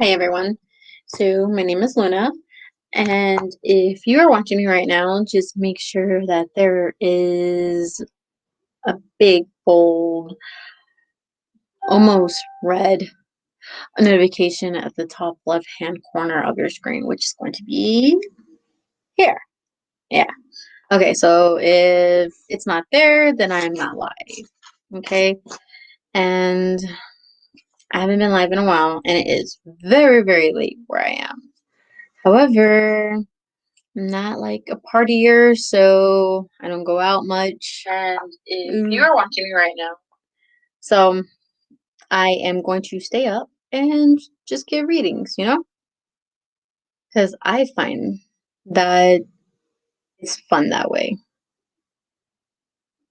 Hi everyone. So my name is Luna, and if you are watching me right now, just make sure that there is a big, bold, almost red notification at the top left-hand corner of your screen, which is going to be here. Yeah. Okay, so if it's not there, then I am not live. Okay. And I haven't been live in a while, and it is very, very late where I am. However, not like a partier, so I don't go out much. And if you're watching me right now, so I am going to stay up and just give readings, because I find that it's fun that way.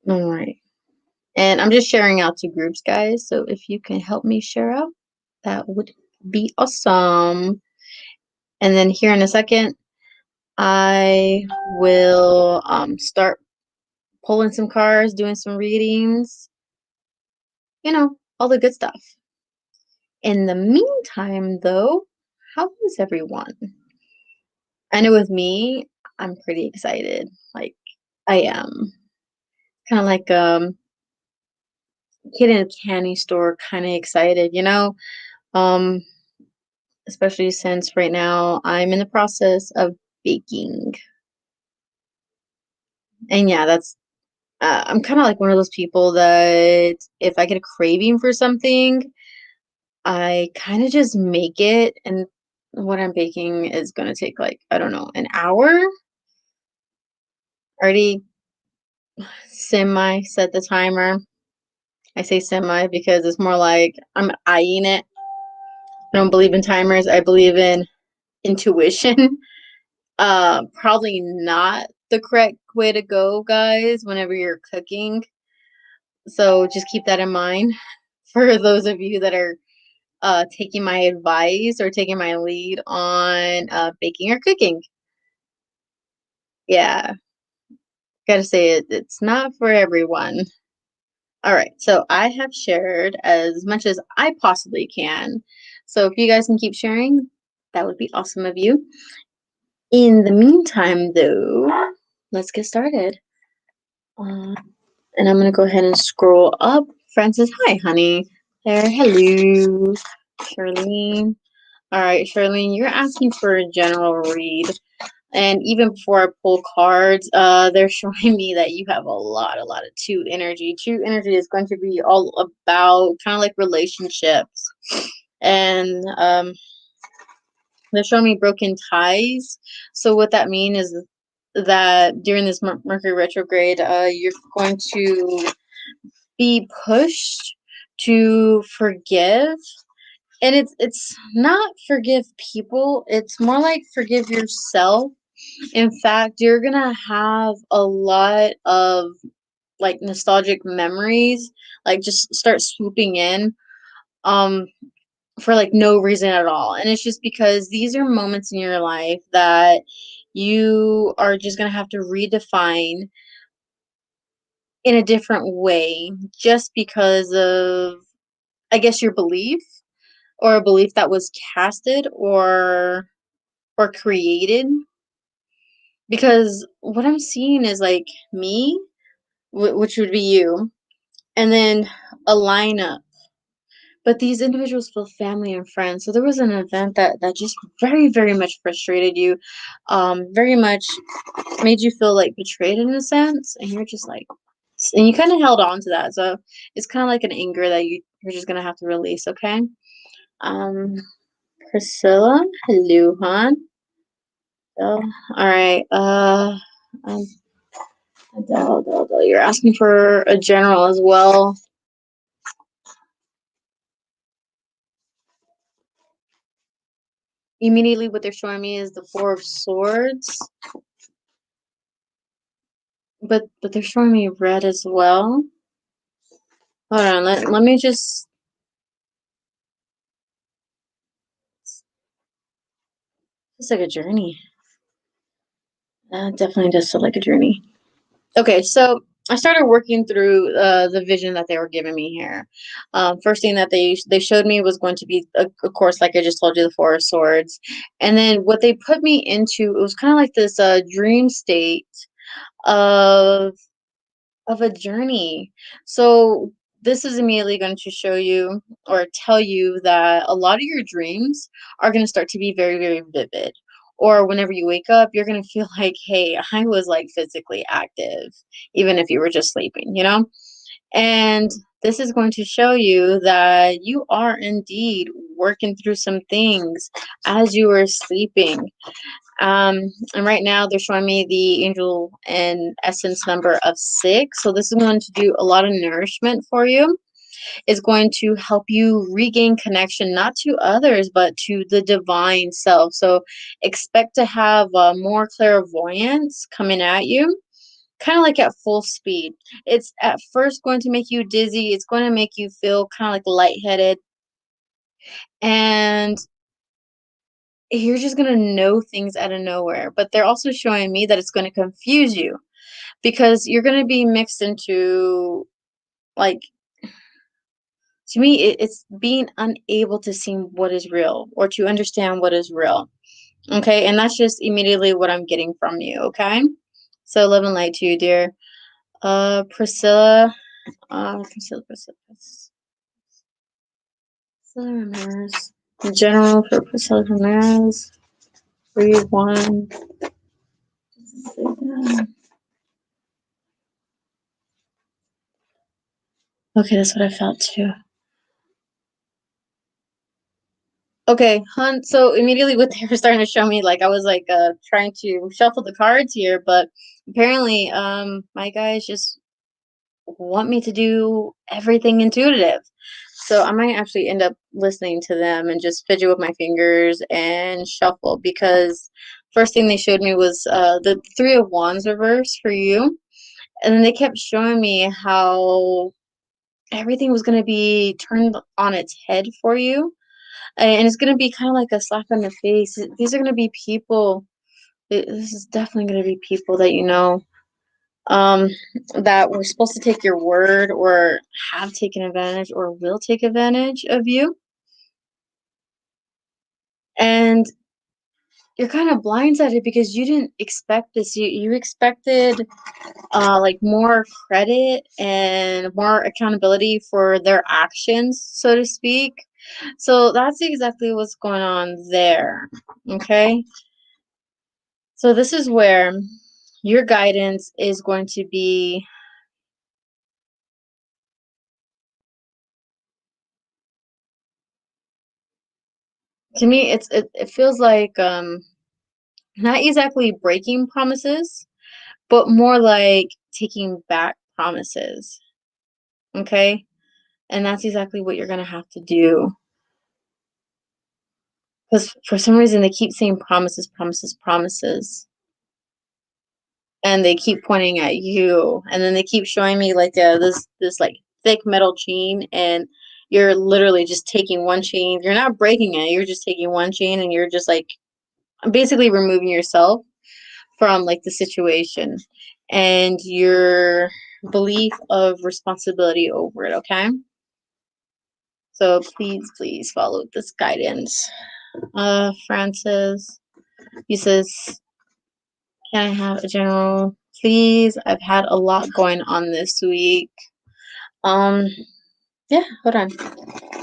All right. And I'm just sharing out to groups, guys. So if you can help me share out, that would be awesome. And then here in a second, I will start pulling some cards, doing some readings, all the good stuff. In the meantime, though, how is everyone? I know with me, I'm pretty excited. Like, I am. Kind of like kid in a candy store, kind of excited, Um, especially since right now I'm in the process of baking. And yeah, that's I'm kind of like one of those people that if I get a craving for something, I kind of just make it, and what I'm baking is going to take like, I don't know, an hour. Already semi set the timer. I say semi because it's more like I'm eyeing it. I don't believe in timers. I believe in intuition. Probably not the correct way to go, guys, whenever you're cooking. So just keep that in mind for those of you that are taking my advice or taking my lead on baking or cooking. Yeah, gotta say it's not for everyone. All right, so I have shared as much as I possibly can. So if you guys can keep sharing, that would be awesome of you. In the meantime, though, let's get started. And I'm going to go ahead and scroll up. Francis, hi, honey. There, hello. Charlene. All right, Charlene, you're asking for a general read. And even before I pull cards, they're showing me that you have a lot of two energy. Two energy is going to be all about kind of like relationships. And they're showing me broken ties. So what that means is that during this Mercury retrograde, you're going to be pushed to forgive. And it's not forgive people, it's more like forgive yourself. In fact, you're gonna have a lot of like nostalgic memories, like just start swooping in um for like no reason at all. And it's just because these are moments in your life that you are just gonna have to redefine in a different way just because of, I guess, your belief or a belief that was casted or created. Because what I'm seeing is like me, which would be you, and then a lineup. But these individuals feel family and friends. So there was an event that just very, very much frustrated you, very much made you feel like betrayed in a sense, and you're just like, and you kind of held on to that. So it's kind of like an anger that you're just gonna have to release. Okay. Um, Priscilla, hello, hon. Oh, all right. Um, Adele, you're asking for a general as well. Immediately, what they're showing me is the Four of Swords, but they're showing me red as well. Hold on, let me just. It's like a journey. Definitely does feel like a journey. Okay, so I started working through the vision that they were giving me here. First thing that they showed me was going to be, of course, like I just told you, the Four of Swords, and then what they put me into, it was kind of like this dream state of a journey. So this is immediately going to show you or tell you that a lot of your dreams are going to start to be very, very vivid. Or whenever you wake up, you're going to feel like, hey, I was like physically active, even if you were just sleeping, you know? And this is going to show you that you are indeed working through some things as you were sleeping. And right now they're showing me the angel and essence number of 6. So this is going to do a lot of nourishment for you. It's going to help you regain connection, not to others, but to the divine self. So expect to have more clairvoyance coming at you, kind of like at full speed. It's at first going to make you dizzy. It's going to make you feel kind of like lightheaded. And you're just going to know things out of nowhere. But they're also showing me that it's going to confuse you because you're going to be mixed into, like, to me, it's being unable to see what is real or to understand what is real. Okay. And that's just immediately what I'm getting from you. Okay. So love and light to you, dear. Priscilla. Priscilla Ramirez. General for Priscilla Ramirez. 3-1. Okay, that's what I felt too. Okay, Hunt. So immediately what they were starting to show me, like I was like trying to shuffle the cards here, but apparently my guys just want me to do everything intuitive. So I might actually end up listening to them and just fidget with my fingers and shuffle, because first thing they showed me was the 3 of Wands reverse for you. And then they kept showing me how everything was going to be turned on its head for you. And it's going to be kind of like a slap in the face. These are going to be people. This is definitely going to be people that you know, um, that were supposed to take your word or have taken advantage or will take advantage of you. And you're kind of blindsided because you didn't expect this. You expected like more credit and more accountability for their actions, so to speak. So that's exactly what's going on there. Okay. So this is where your guidance is going to be, to me, it feels like not exactly breaking promises, but more like taking back promises. Okay? And that's exactly what you're gonna have to do. Because for some reason they keep saying promises, promises, promises. And they keep pointing at you. And then they keep showing me like this like thick metal chain, and you're literally just taking one chain. You're not breaking it, you're just taking one chain and you're just like basically removing yourself from like the situation and your belief of responsibility over it. Okay, so please follow this guidance. Francis, he says, can I have a general please? I've had a lot going on this week. um yeah, hold on.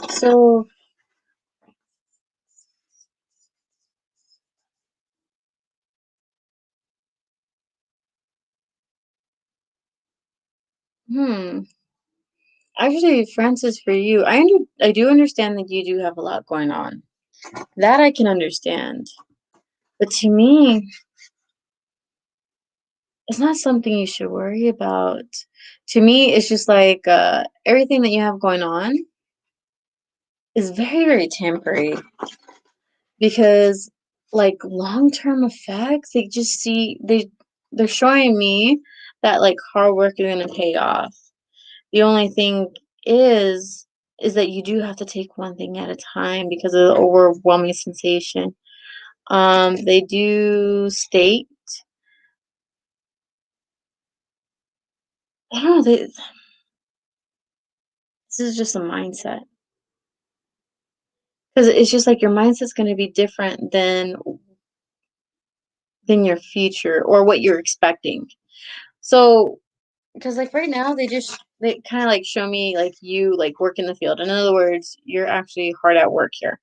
So hmm actually, Francis, for you, I do understand that you do have a lot going on. That I can understand. But to me, it's not something you should worry about. To me, it's just like everything that you have going on is very, very temporary, because like long-term effects, they just see they're showing me that like hard work is gonna pay off. The only thing is is that you do have to take one thing at a time because of the overwhelming sensation. They do state I don't know, this is just a mindset. Because it's just like your mindset's gonna be different than your future or what you're expecting. So, because like right now they kind of like show me like you like work in the field. In other words, you're actually hard at work here.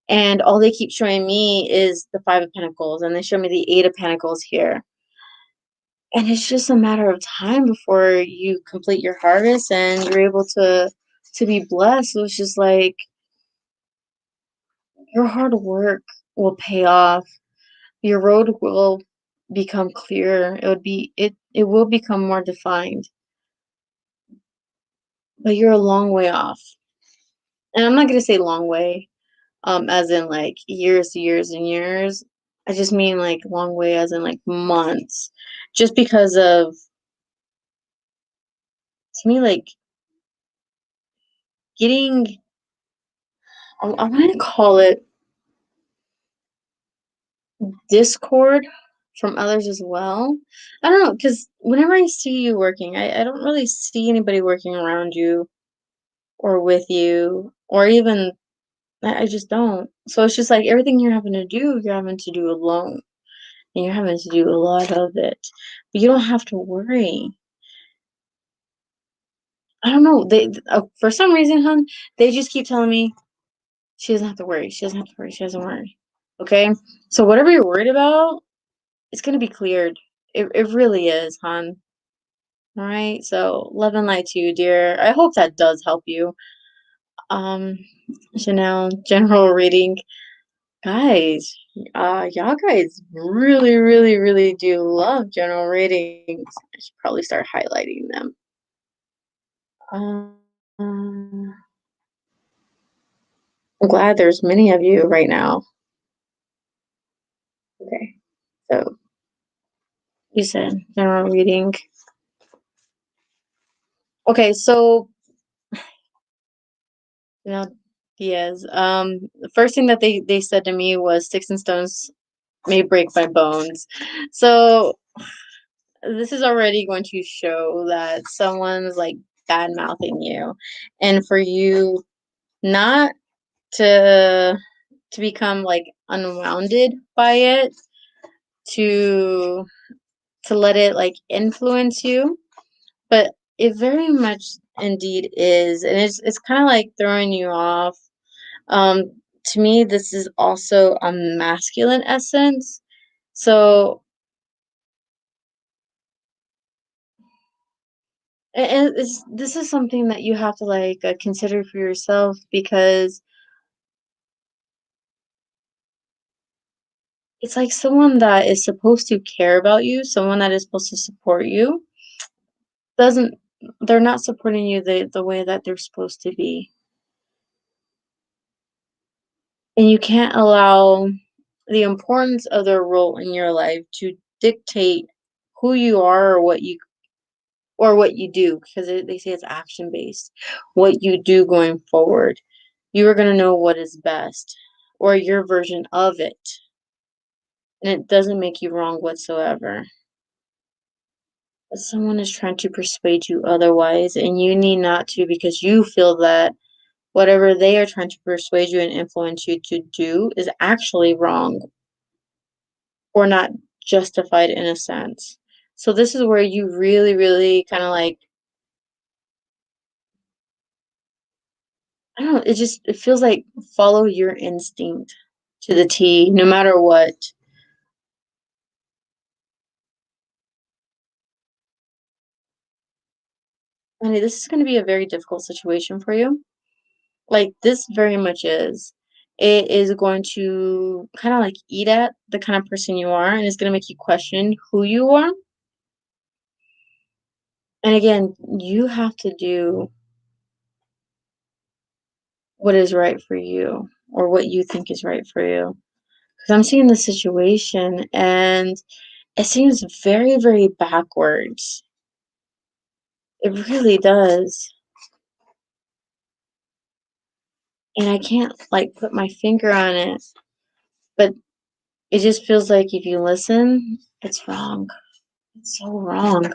And all they keep showing me is the Five of Pentacles, and they show me the Eight of Pentacles here. And it's just a matter of time before you complete your harvest and you're able to be blessed. So it's just like your hard work will pay off. Your road will become clearer. It will become more defined. But you're a long way off. And I'm not gonna say long way, as in like years and years. I just mean like long way as in like months. Just because of, to me, like getting, I want to call it discord from others as well. I don't know, because whenever I see you working, I don't really see anybody working around you or with you, or even, I just don't. So it's just like everything you're having to do alone. And you're having to do a lot of it. But you don't have to worry. I don't know. For some reason, hon, they just keep telling me she doesn't have to worry. She doesn't have to worry. She doesn't worry. Okay? So whatever you're worried about, it's gonna be cleared. It really is, hon. All right. So love and light to you, dear. I hope that does help you. Um, Chanel, general reading. Guys, y'all guys really do love general readings. I should probably start highlighting them. I'm glad there's many of you right now. Okay, so you said general reading. Okay, so you know, Diaz. The first thing that they said to me was sticks and stones may break my bones. So this is already going to show that someone's like bad mouthing you, and for you not to become like unwounded by it, to let it like influence you, but it very much indeed is, and it's kind of like throwing you off. um to me, this is also a masculine essence. So this is something that you have to like consider for yourself, because it's like someone that is supposed to care about you, someone that is supposed to support you, doesn't, they're not supporting you the way that they're supposed to be. And you can't allow the importance of their role in your life to dictate who you are or what you do, because they say it's action based. What you do going forward, you are going to know what is best, or your version of it, and it doesn't make you wrong whatsoever. But someone is trying to persuade you otherwise, and you need not to, because you feel that whatever they are trying to persuade you and influence you to do is actually wrong or not justified in a sense. So this is where you really kind of like, I don't know, it feels like follow your instinct to the T, no matter what. Honey, this is going to be a very difficult situation for you. Like this very much is. It is going to kind of like eat at the kind of person you are, and it's going to make you question who you are. And again, you have to do what is right for you, or what you think is right for you. Because I'm seeing the situation and it seems very backwards. It really does. And I can't like put my finger on it, but it just feels like if you listen, it's wrong. It's so wrong.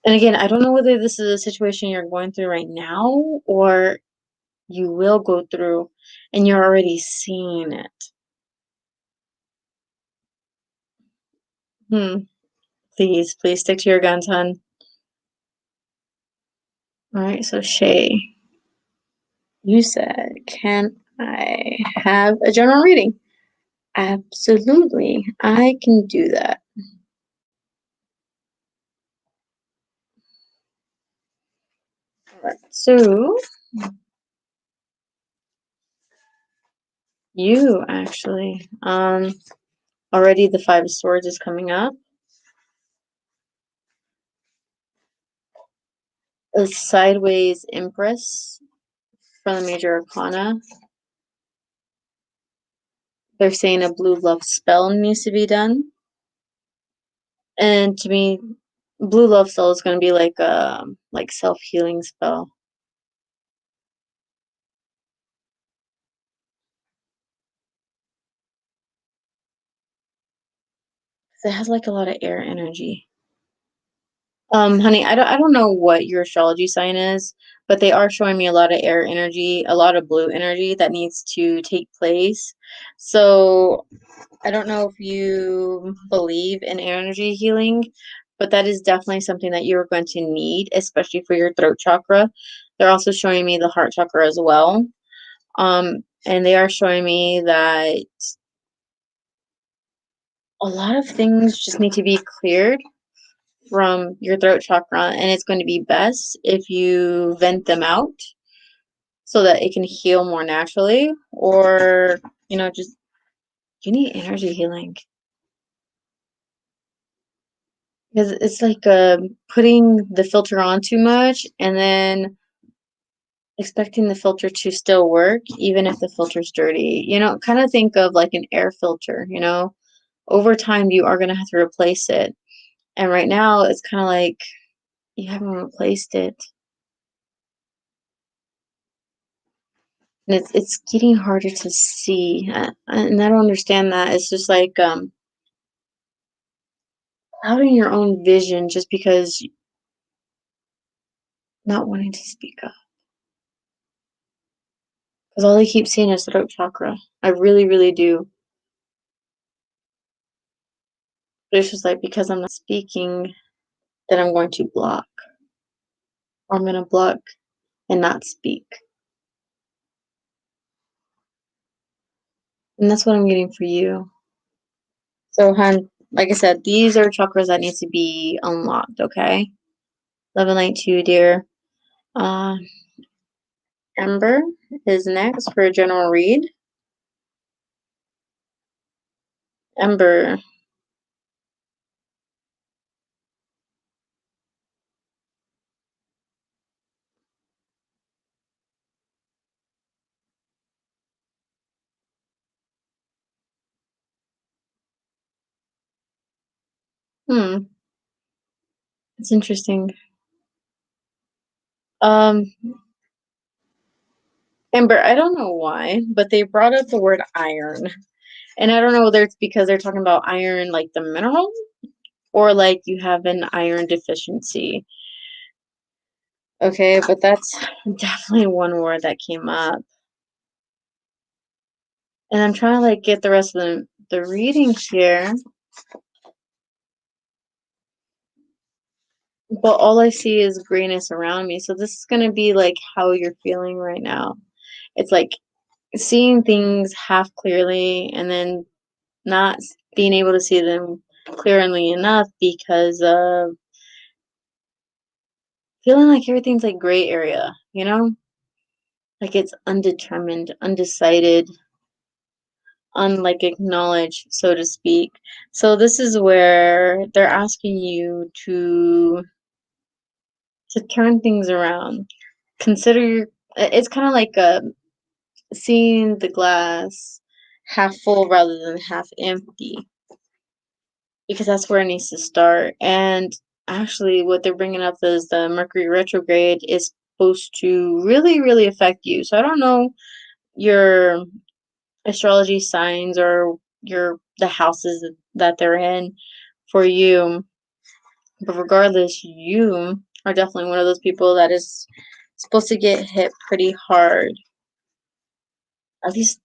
And again, I don't know whether this is a situation you're going through right now or you will go through and you're already seeing it. Please, please stick to your guns, hun. All right, so Shay, you said, can I have a general reading? Absolutely, I can do that. All right, so you actually, already the Five of Swords is coming up. A sideways Empress from the Major Arcana. They're saying a blue love spell needs to be done. And to me, blue love spell is going to be like a self-healing spell. It has like a lot of air energy. Honey, I don't know what your astrology sign is, but they are showing me a lot of air energy, a lot of blue energy that needs to take place. So I don't know if you believe in energy healing, but that is definitely something that you're going to need, especially for your throat chakra. They're also showing me the heart chakra as well. And they are showing me that a lot of things just need to be cleared from your throat chakra, and it's going to be best if you vent them out so that it can heal more naturally, or just you need energy healing because it's like putting the filter on too much and then expecting the filter to still work even if the filter's dirty. Kind of think of like an air filter. Over time you are going to have to replace it, and right now it's kind of like you haven't replaced it. And it's getting harder to see, and I don't understand that. It's just like clouding your own vision just because not wanting to speak up. Because all I keep seeing is throat chakra. I really, really do. But it's just like because I'm not speaking, that I'm going to block, or I'm going to block and not speak. And that's what I'm getting for you. So, hun, like I said, these are chakras that need to be unlocked. Okay, love and light to you, dear. Uh, Ember is next for a general read. Ember. It's interesting. Um, Amber, I don't know why, but they brought up the word iron. And I don't know whether it's because they're talking about iron, like the mineral, or like you have an iron deficiency. Okay, but that's definitely one word that came up. And I'm trying to like get the rest of the reading here. But all I see is grayness around me. So this is going to be like how you're feeling right now. It's like seeing things half clearly and then not being able to see them clearly enough because of feeling like everything's like gray area, like it's undetermined, undecided, unlike acknowledged, so to speak. So this is where they're asking you to turn things around. Consider it's kind of like seeing the glass half full rather than half empty, because that's where it needs to start. And actually, what they're bringing up is the Mercury retrograde is supposed to really, really affect you. So I don't know your astrology signs or the houses that they're in for you, But regardless, you are definitely one of those people that is supposed to get hit pretty hard. At least,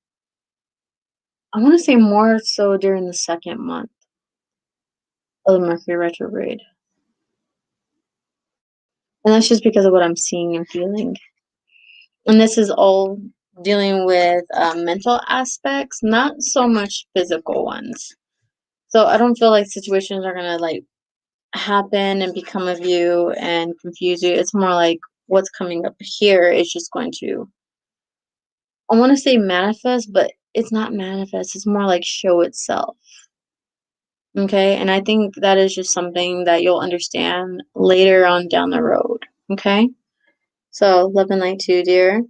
I want to say more so during the second month of the Mercury retrograde. And that's just because of what I'm seeing and feeling. And this is all dealing with mental aspects, not so much physical ones. So I don't feel like situations are gonna like happen and become of you and confuse you. It's more like what's coming up here is just going to, I want to say manifest, but it's not manifest. It's more like show itself. Okay. And I think that is just something that you'll understand later on down the road. Okay. So love and light to you, dear.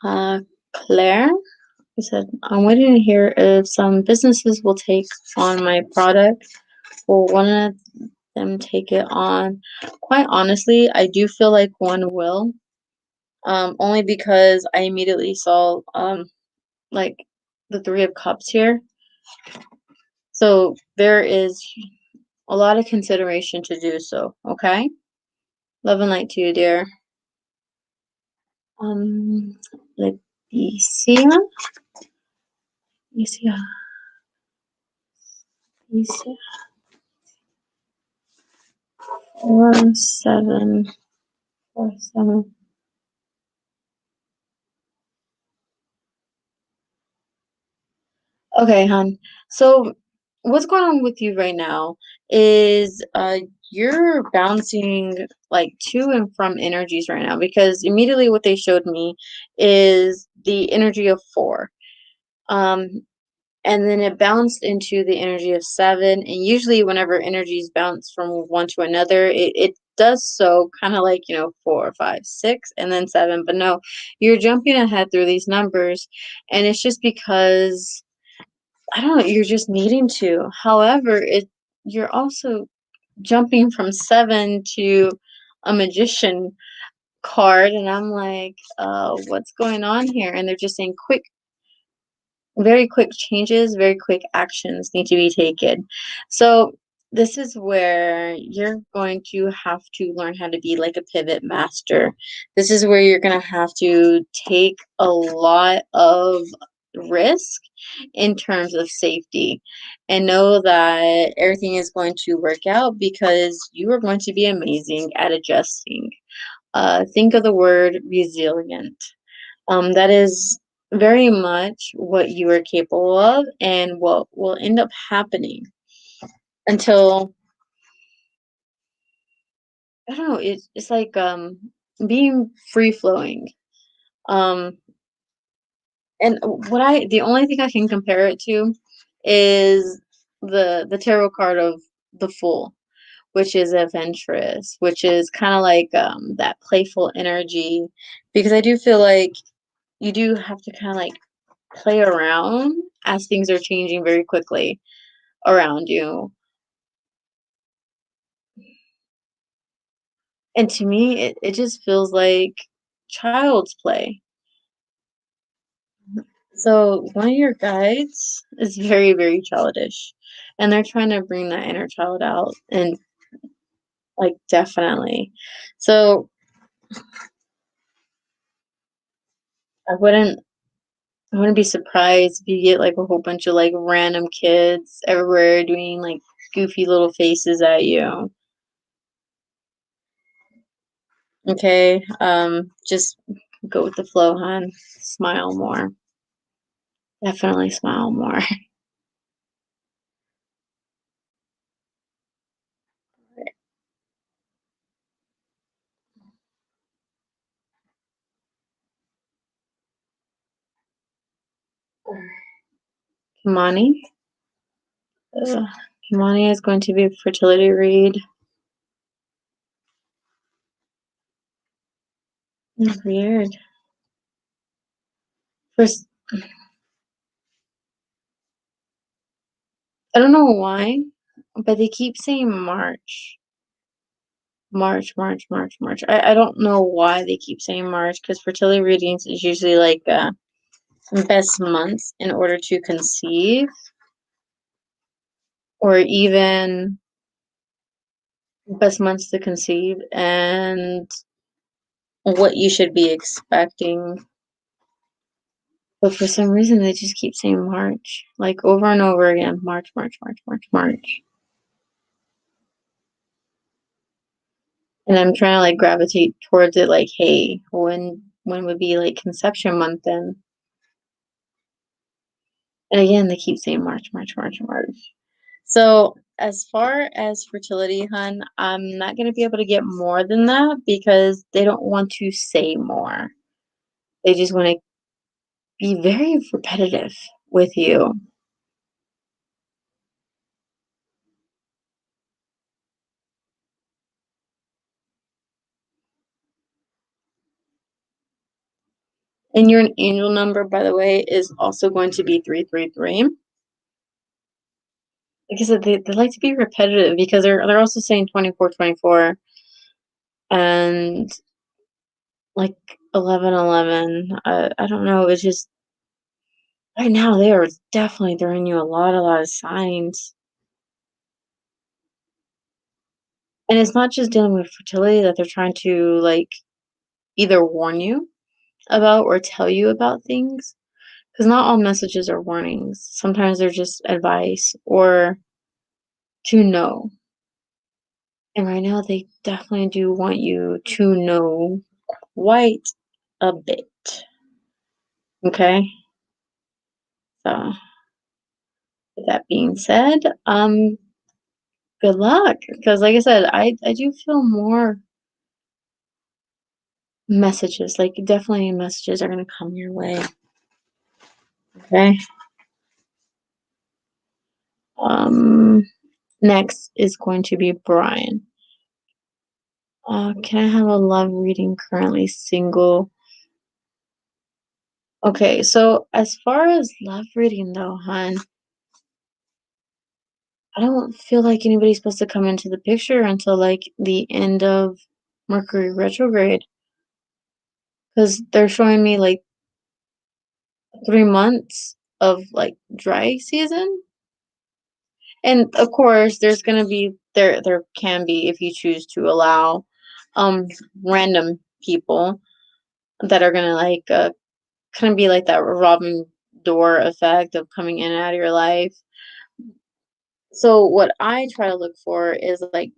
Uh, Claire, you said, I'm waiting to hear if some businesses will take on my product. Will one of them take it on? Quite honestly, I do feel like one will. Only because I immediately saw like the Three of Cups here. So there is a lot of consideration to do so, okay? Love and light to you, dear. Leticia. Leticia. Leticia. 4747. Okay, hon. So what's going on with you right now is you're bouncing like to and from energies right now, because immediately what they showed me is the energy of 4. Um and then it bounced into the energy of 7, and usually whenever energies bounce from one to another, it does so kind of like, 4, 5, 6, and then 7. But no, you're jumping ahead through these numbers, and it's just because I don't know, you're just needing to. However, you're also jumping from 7 to a magician card, and I'm like, what's going on here? And they're just saying very quick changes, very quick actions need to be taken. So this is where you're going to have to learn how to be like a pivot master. This is where you're going to have to take a lot of risk in terms of safety, and know that everything is going to work out because you are going to be amazing at adjusting. Think of the word resilient. That is very much what you are capable of and what will end up happening until, I don't know, it's like being free flowing. Um and the only thing I can compare it to is the tarot card of the Fool, which is adventurous, which is kind of like that playful energy, because I do feel like you do have to kind of like play around as things are changing very quickly around you. And to me, it just feels like child's play. So one of your guides is very, very childish. And they're trying to bring that inner child out. And like definitely. So I wouldn't I wouldn't be surprised if you get like a whole bunch of like random kids everywhere doing like goofy little faces at you. Okay. Just go with the flow, hon. Smile more. Definitely smile more. Kimani. Kimani is going to be a fertility read. Weird. First, I don't know why, but they keep saying March. March, March, March, March. I don't know why they keep saying March, because fertility readings is usually like best months in order to conceive, or even best months to conceive, and what you should be expecting. But for some reason, they just keep saying March, like over and over again. March, March, March, March, March. And I'm trying to like gravitate towards it, like, hey, when would be like conception month then? And again, they keep saying March, March, March, March. So as far as fertility, hun, I'm not gonna be able to get more than that because they don't want to say more. They just want to be very repetitive with you. And your angel number, by the way, is also going to be 333. Like I said, they like to be repetitive because they're also saying 2424 and like 1111. I don't know. It's just right now they are definitely throwing you a lot of signs. And it's not just dealing with fertility that they're trying to like either warn you about or tell you about things. Because not all messages are warnings. Sometimes they're just advice or to know. And right now, they definitely do want you to know quite a bit. Okay? So, with that being said, good luck. Because, like I said, I do feel more messages. Like, definitely messages are going to come your way. Okay? Next is going to be Brian. Can I have a love reading currently single? Okay, so as far as love reading though, hon, I don't feel like anybody's supposed to come into the picture until like the end of Mercury retrograde. Because they're showing me like 3 months of like dry season. And of course there's gonna be there can be if you choose to allow random people that are gonna like kind of be like that revolving door effect of coming in and out of your life. So what I try to look for is like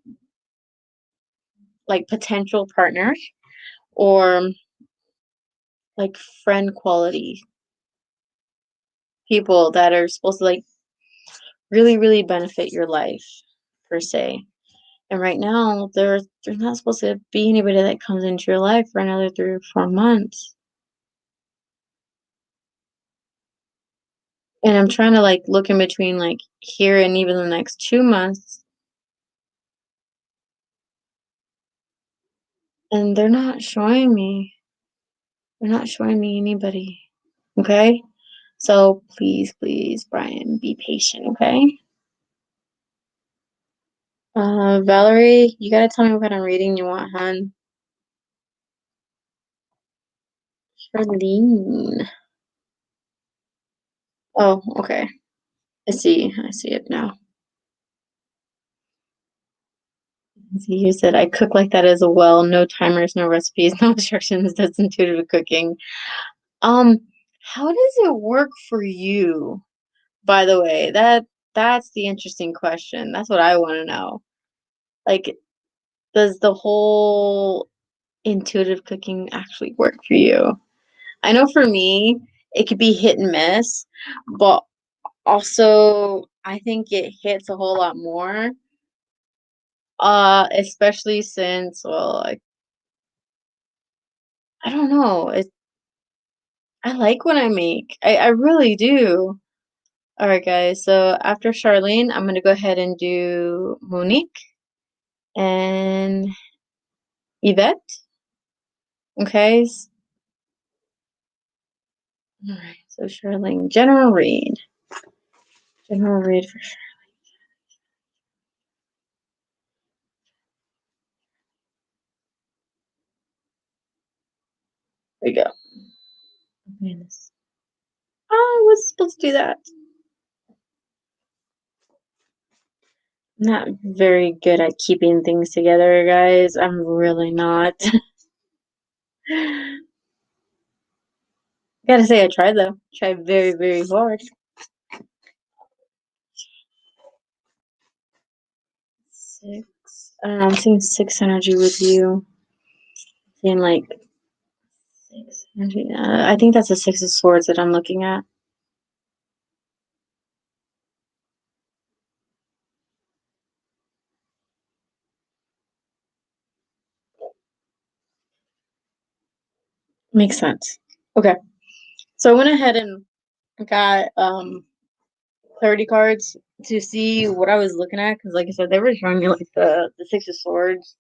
potential partners or like friend quality people that are supposed to like really benefit your life per se. And right now there's not supposed to be anybody that comes into your life for another 3 or 4 months. And I'm trying to like look in between like here and even the next 2 months. And they're not showing me anybody. Okay? So please, Brian, be patient, okay? Valerie, you gotta tell me what kind of reading you want, hon. Charlene. Oh, okay. I see. I see it now. See, you said I cook like that as well. No timers, no recipes, no instructions. That's intuitive cooking. Um, how does it work for you? By the way, that's the interesting question. That's what I want to know. Like, does the whole intuitive cooking actually work for you? I know for me, it could be hit and miss, but also I think it hits a whole lot more. Especially since, well, I don't know. I like what I make. I really do. All right, guys. So after Charlene, I'm gonna go ahead and do Monique and Yvette. Okay. All right. So Charlene, general read. General read for sure. There we go. Goodness. I was supposed to do that. not very good at keeping things together, guys. I'm really not. Gotta say, I tried though. Tried very, very hard. 6. I don't know. I'm seeing 6 energy with you. Seeing like 6 energy. I think that's the 6 of Swords that I'm looking at. Makes sense. Okay. So I went ahead and got clarity cards to see what I was looking at, because like I said, they were showing me like the 6 of Swords,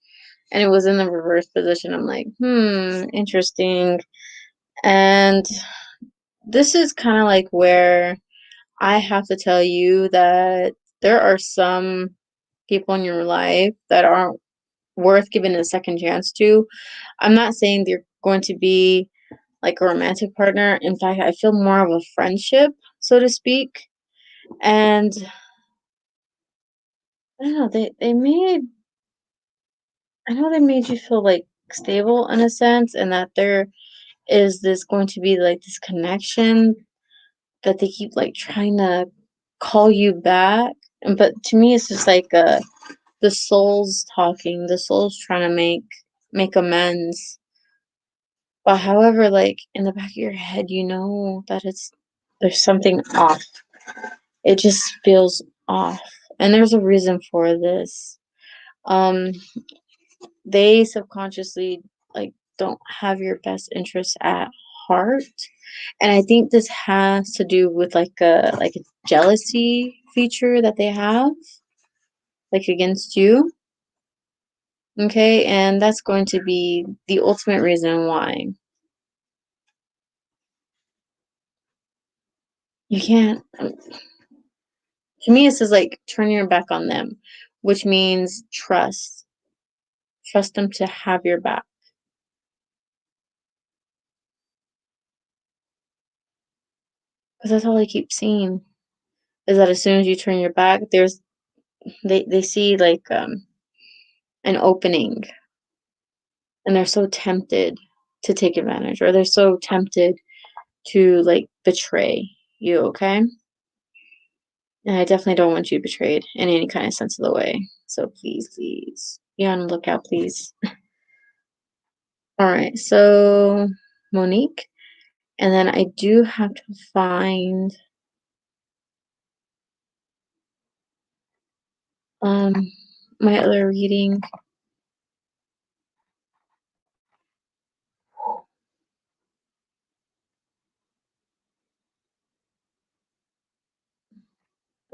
and it was in the reverse position. I'm like, interesting. And this is kind of like where I have to tell you that there are some people in your life that aren't worth giving a second chance to. I'm not saying they're going to be like a romantic partner. In fact, I feel more of a friendship, so to speak. And I don't know, I know they made you feel like stable in a sense, and that there is this going to be like this connection that they keep like trying to call you back. But to me, it's just like the soul's talking, the soul's trying to make amends. But however, like in the back of your head, you know that there's something off. It just feels off. And there's a reason for this. Um, they subconsciously like don't have your best interests at heart. And I think this has to do with like a jealousy feature that they have, like against you. Okay, and that's going to be the ultimate reason why. You can't, to me, this is like turning your back on them, which means trust. Trust them to have your back. Because that's all I keep seeing is that as soon as you turn your back, they see like an opening, and they're so tempted to take advantage, or they're so tempted to like betray you, okay? And I definitely don't want you betrayed in any kind of sense of the way. So please, please be on the lookout, please. All right, so Monique, and then I do have to find um my other reading.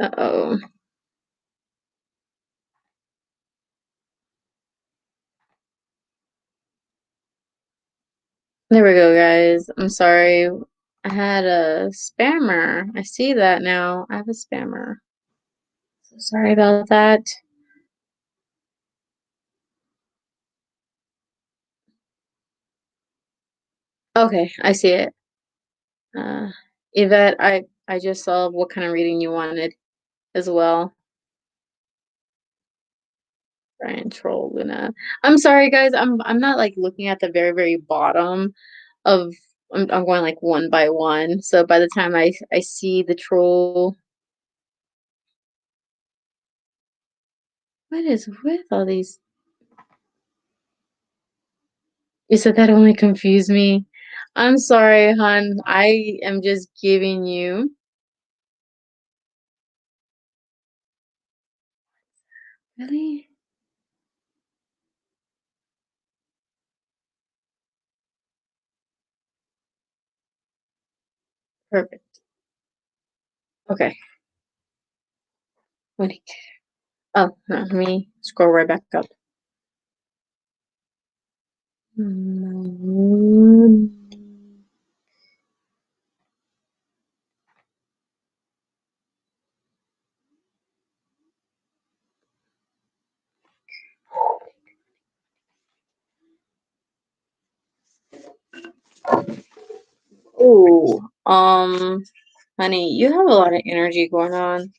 Uh-oh. There we go, guys. I'm sorry. I had a spammer. I see that now. I have a spammer. So sorry about that. Okay, I see it. Uh, Yvette, I just saw what kind of reading you wanted as well. Brian Troll Luna. I'm sorry, guys. I'm not like looking at the very, very bottom of. I'm going like one by one. So by the time I see the troll, what is with all these? You said that only confused me. I'm sorry, hon. I am just giving you. Really? Perfect. Okay. What? Oh, no, let me scroll right back up. Mm. Oh, honey, you have a lot of energy going on.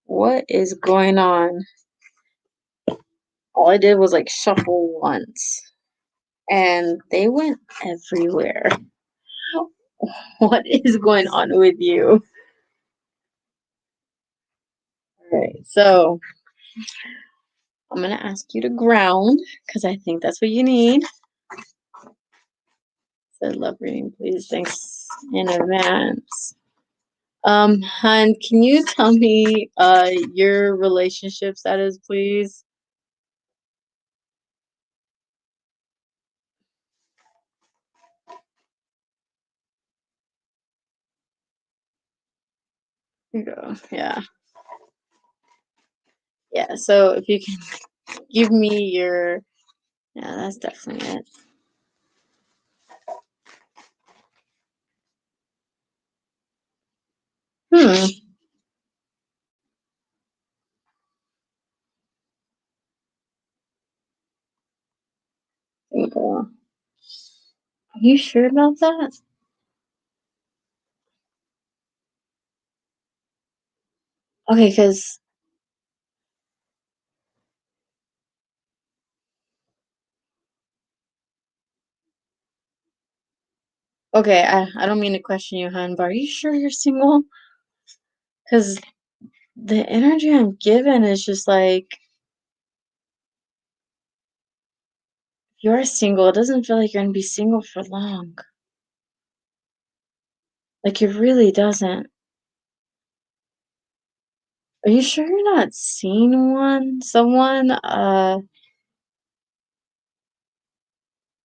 What is going on? all I did was like shuffle once, and they went everywhere. What is going on with you? All right, so I'm gonna ask you to ground because I think that's what you need. Said love reading, please. Thanks in advance. Hun, can you tell me your relationship status, please? Here you go. Yeah. Yeah. So if you can give me your, yeah, that's definitely it. Hmm. Are you sure about that? Okay, because okay, I don't mean to question you, hun, but are you sure you're single? Because the energy I'm given is just like if you're single, it doesn't feel like you're gonna be single for long. Like it really doesn't. Are you sure you're not seeing someone?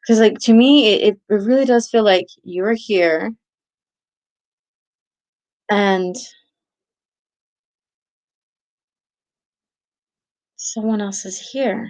Because like to me, it really does feel like you're here and someone else is here.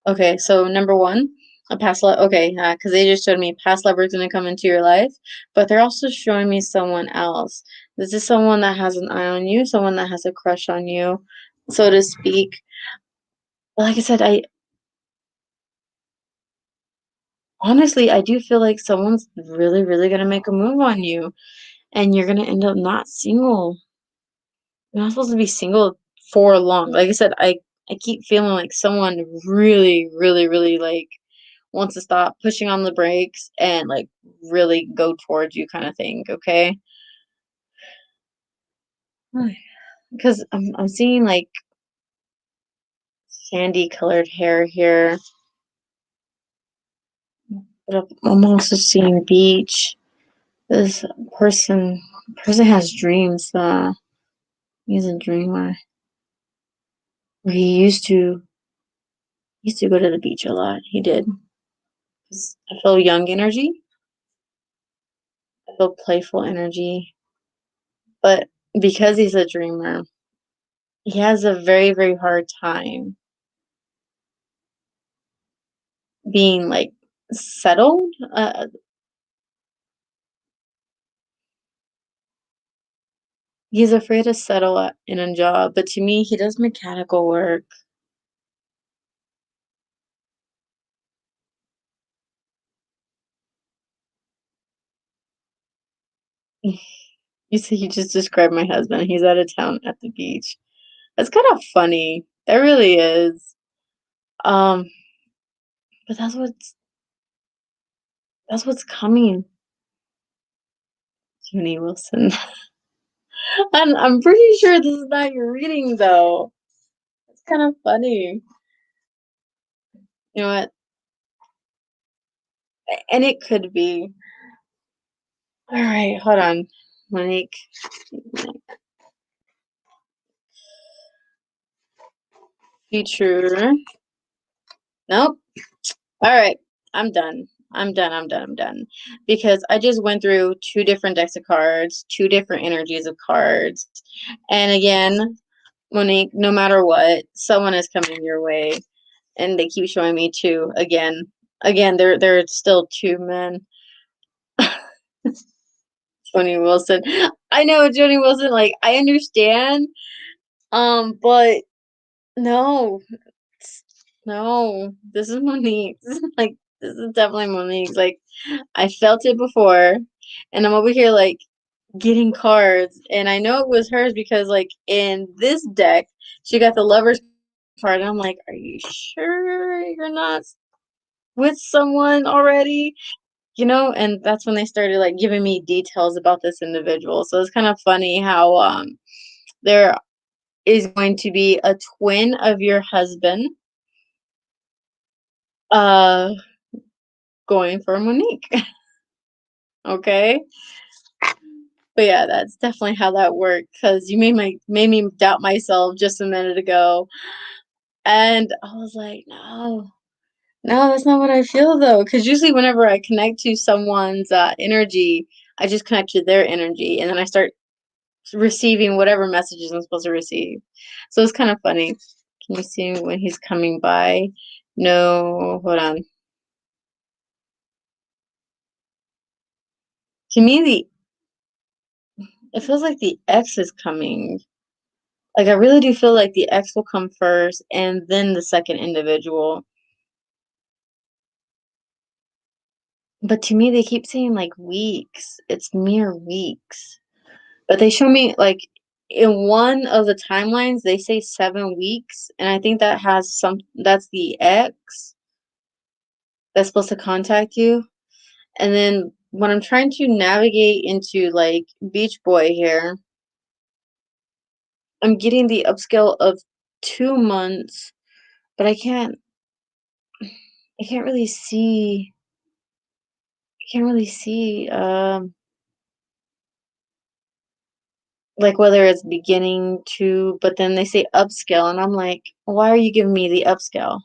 Okay, so number one, a past love. Okay, because they just showed me past lovers gonna come into your life, but they're also showing me someone else. This is someone that has an eye on you, someone that has a crush on you, so to speak. Like I said, I honestly I do feel like someone's really, really gonna make a move on you, and you're gonna end up not single. You're not supposed to be single for long. Like I said, I keep feeling like someone really, really, really like wants to stop pushing on the brakes and like really go towards you kind of thing, okay? Because I'm seeing like sandy colored hair here, but I'm also seeing beach. This person has dreams. He's a dreamer. He used to go to the beach a lot. He did. 'Cause I feel young energy. I feel playful energy. But because he's a dreamer, he has a very, very hard time being like settled. He's afraid to settle in a job, but to me, he does mechanical work. You see, you just described my husband. He's out of town at the beach. That's kind of funny. That really is. Um, but that's what's coming, Junie Wilson. I'm pretty sure this is not your reading though. It's kind of funny. You know what? And it could be. All right, hold on, Monique. Future. Nope. All right, I'm done. I'm done. I'm done. I'm done. Because I just went through two different decks of cards, two different energies of cards. And again, Monique, no matter what, someone is coming your way. And they keep showing me two again. Again, there are still two men. Joni Wilson. I know Joni Wilson, like I understand. But no, no, this is Monique. Like this is definitely Monique's. Like I felt it before, and I'm over here like getting cards, and I know it was hers because like in this deck she got the Lover's card, and I'm like, are you sure you're not with someone already? And that's when they started like giving me details about this individual. So it's kind of funny how there is going to be a twin of your husband uh going for Monique. Okay. But yeah, that's definitely how that worked, because you made me doubt myself just a minute ago. And I was like, no, no, that's not what I feel though. Because usually whenever I connect to someone's energy, I just connect to their energy, and then I start receiving whatever messages I'm supposed to receive. So it's kind of funny. Can you see when he's coming by? No, hold on. To me, it feels like the X is coming. Like I really do feel like the X will come first and then the second individual. But to me, they keep saying like weeks. It's mere weeks. But they show me like in one of the timelines, they say 7 weeks. And I think that's the X that's supposed to contact you. And then when I'm trying to navigate into like Beach Boy here, I'm getting the upscale of 2 months, but I can't really see, I can't really see, like whether it's beginning to, but then they say upscale, and I'm like, why are you giving me the upscale?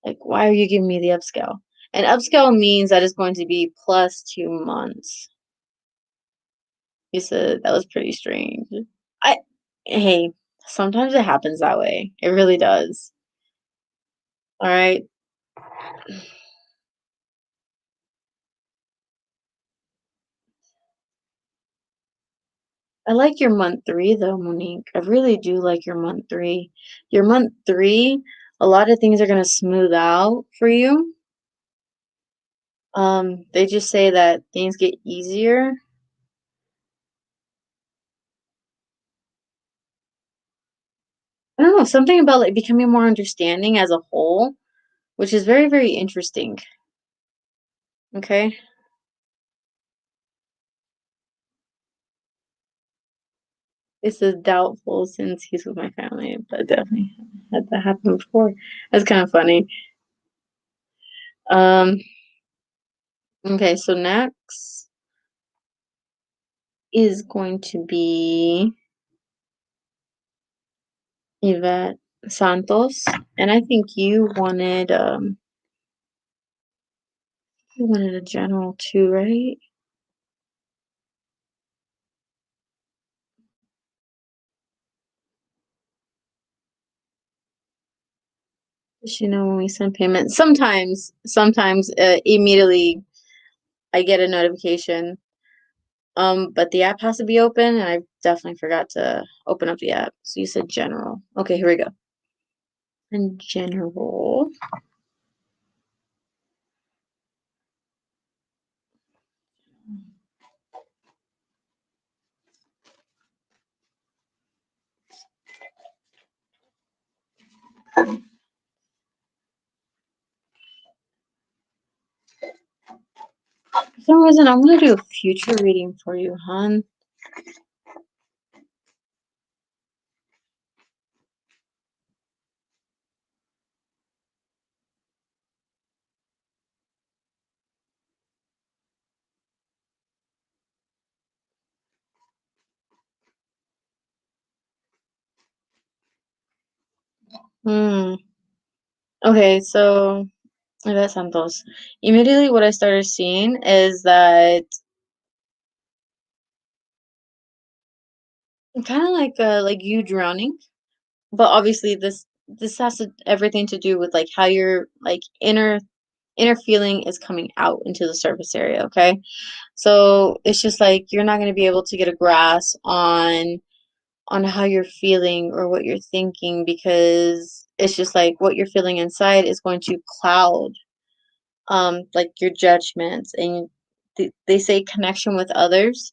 Like, why are you giving me the upscale? And upscale means that it's going to be plus 2 months. You said that was pretty strange. I, hey, sometimes it happens that way. It really does. All right. I like your month three though, Monique. I really do like your month three. Your month three, a lot of things are gonna smooth out for you. They just say that things get easier. I don't know, something about like becoming more understanding as a whole, which is very, very interesting. Okay. It's a doubtful since he's with my family, but definitely had that happen before. That's kind of funny. Um, okay, so next is going to be Yvette Santos, and I think you wanted a general too, right? Does she know when we send payments? Sometimes immediately I get a notification. But the app has to be open, and I definitely forgot to open up the app. So you said general. Okay, here we go. In general. For some reason, I'm gonna do a future reading for you, hon. Hmm. Okay, so that's Santos. Immediately, what I started seeing is that kind of like you drowning, but obviously this has everything to do with like how your like inner feeling is coming out into the surface area. Okay, so it's just like you're not going to be able to get a grasp on how you're feeling or what you're thinking, because it's just like what you're feeling inside is going to cloud like your judgments, and they say connection with others.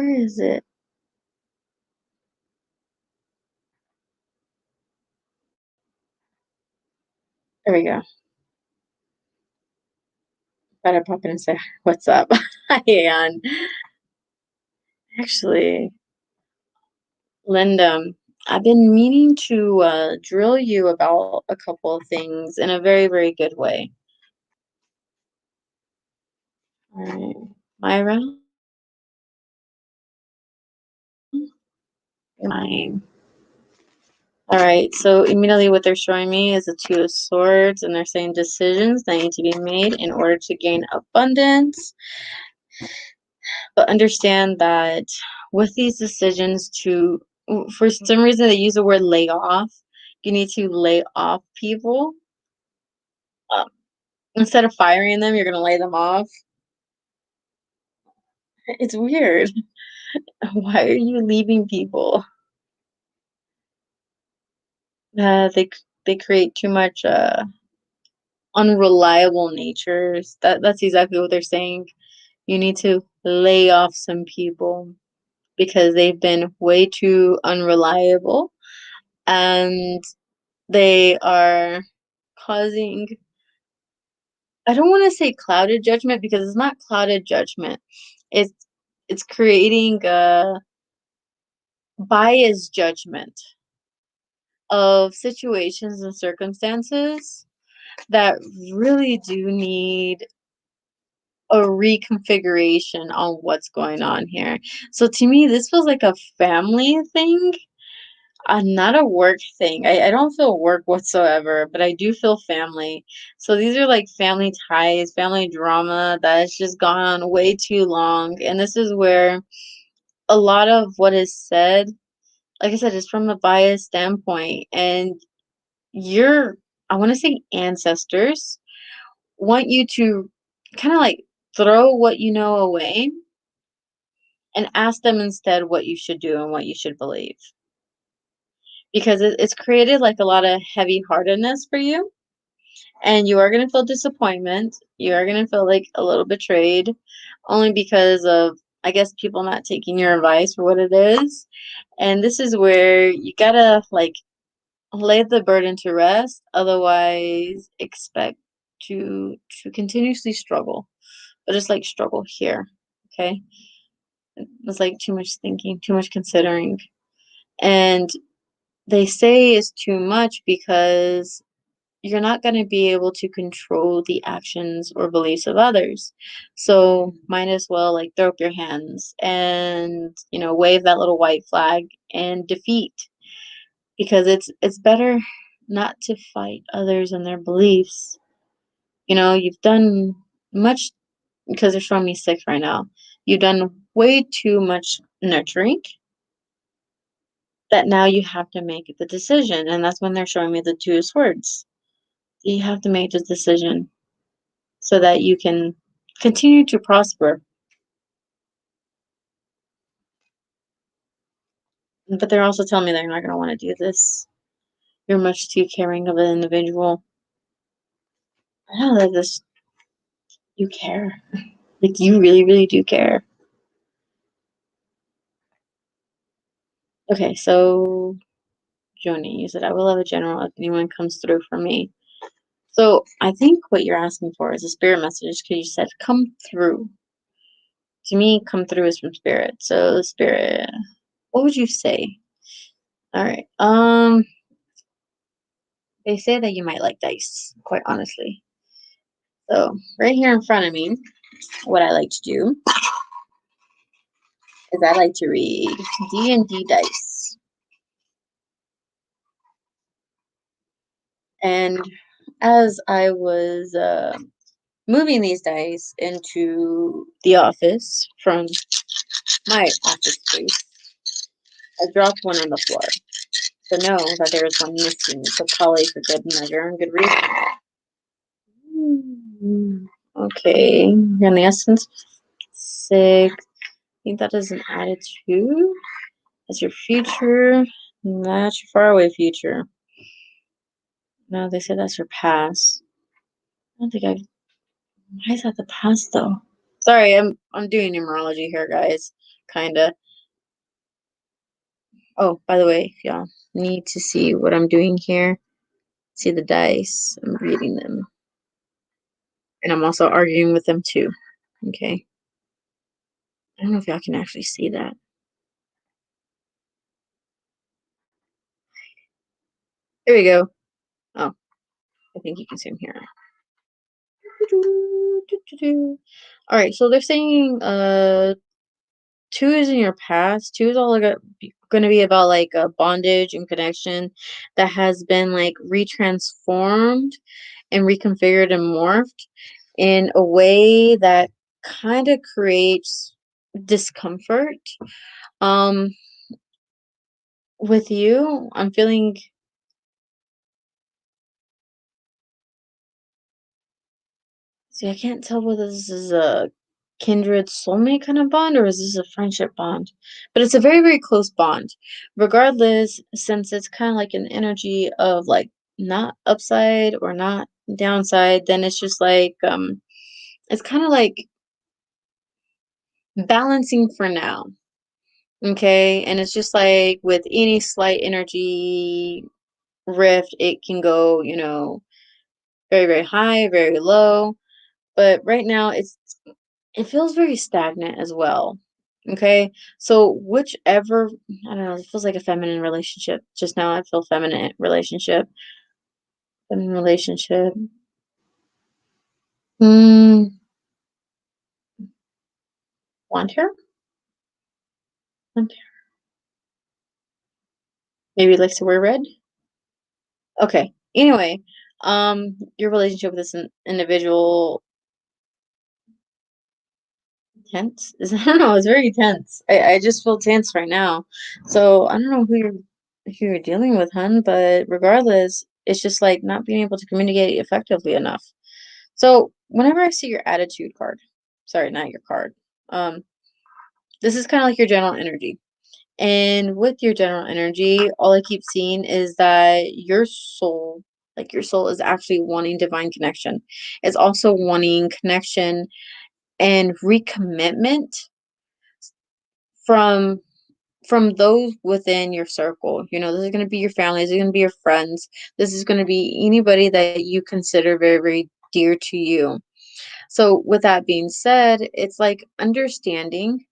Where is it? There we go. Better pop in and say, what's up? Hang on. Actually, Linda, I've been meaning to drill you about a couple of things in a very, very good way. All right. Myra? Mine. All right, so immediately what they're showing me is the Two of Swords, and they're saying decisions that need to be made in order to gain abundance. But understand that with these decisions for some reason they use the word lay off. You need to lay off people. Um, Instead of firing them, you're going to lay them off. It's weird. Why are you leaving people? They create too much unreliable natures. That's exactly what they're saying. You need to lay off some people because they've been way too unreliable and they are causing, I don't want to say clouded judgment because it's not clouded judgment. It's it's creating a biased judgment of situations and circumstances that really do need a reconfiguration on what's going on here. So to me, this feels like a family thing, not a work thing. I don't feel work whatsoever, but I do feel family. So these are like family ties, family drama that's just gone on way too long. And this is where a lot of what is said, like I said, is from a biased standpoint. And your, I want to say ancestors want you to kind of like throw what you know away and ask them instead what you should do and what you should believe. Because it's created like a lot of heavy heartedness for you. And you are going to feel disappointment. You are going to feel like a little betrayed only because of, I guess, people not taking your advice for what it is. And this is where you got to like lay the burden to rest. Otherwise, expect to continuously struggle. But just like struggle here. Okay. It's like too much thinking, too much considering. And they say it's too much because you're not going to be able to control the actions or beliefs of others. So might as well like throw up your hands and, wave that little white flag and defeat, because it's better not to fight others and their beliefs. You've done much, because they're showing me 6 right now. You've done way too much nurturing that now you have to make the decision. And that's when they're showing me the Two of Swords. You have to make the decision so that you can continue to prosper. But they're also telling me they're not going to want to do this. You're much too caring of an individual. I don't know this. You care. Like, you really, really do care. Okay, so Joni, you said, I will have a general if anyone comes through for me. So I think what you're asking for is a spirit message, because you said come through. To me, come through is from spirit. So spirit, what would you say? All right. They say that you might like dice, quite honestly. So right here in front of me, what I like to do is I like to read D&D dice. And as I was moving these dice into the office from my office space, I dropped one on the floor. So know that there is one missing. So probably for good measure and good reason. Okay, and the essence 6. I think that is an attitude. That's your future. That's your faraway future. No, they said that's your past. I don't think I. Why is that the past though? Sorry, I'm doing numerology here, guys. kind of. Oh, by the way, if y'all need to see what I'm doing here, see the dice. I'm reading them. And I'm also arguing with them too. Okay. I don't know if y'all can actually see that. Here we go. Oh, I think you can see them here. All right, so they're saying 2 is in your past. 2 is all going to be about like a bondage and connection that has been like retransformed and reconfigured and morphed in a way that kind of creates discomfort. Um, with you, I'm feeling. See, I can't tell whether this is a kindred soulmate kind of bond or is this a friendship bond. But it's a very, very close bond. Regardless, since it's kind of like an energy of like not upside or not downside, then it's just like it's kind of like balancing for now. Okay? And it's just like with any slight energy rift, it can go, very, very high, very low. But right now it feels very stagnant as well. Okay. So whichever, I don't know, it feels like a feminine relationship. Just now I feel feminine relationship. Feminine relationship. Hmm. Want her? Want her? Maybe likes to wear red. Okay. Anyway, your relationship with this individual tense is I don't know, it's very tense. I just feel tense right now. So I don't know who you're dealing with, hun, but regardless, it's just like not being able to communicate effectively enough. So whenever I see your attitude card, sorry, not your card, this is kind of like your general energy. And with your general energy, all I keep seeing is that your soul is actually wanting divine connection. It's also wanting connection and recommitment from from those within your circle. This is going to be your family, this is going to be your friends, this is going to be anybody that you consider very, very dear to you. So with that being said, it's like understanding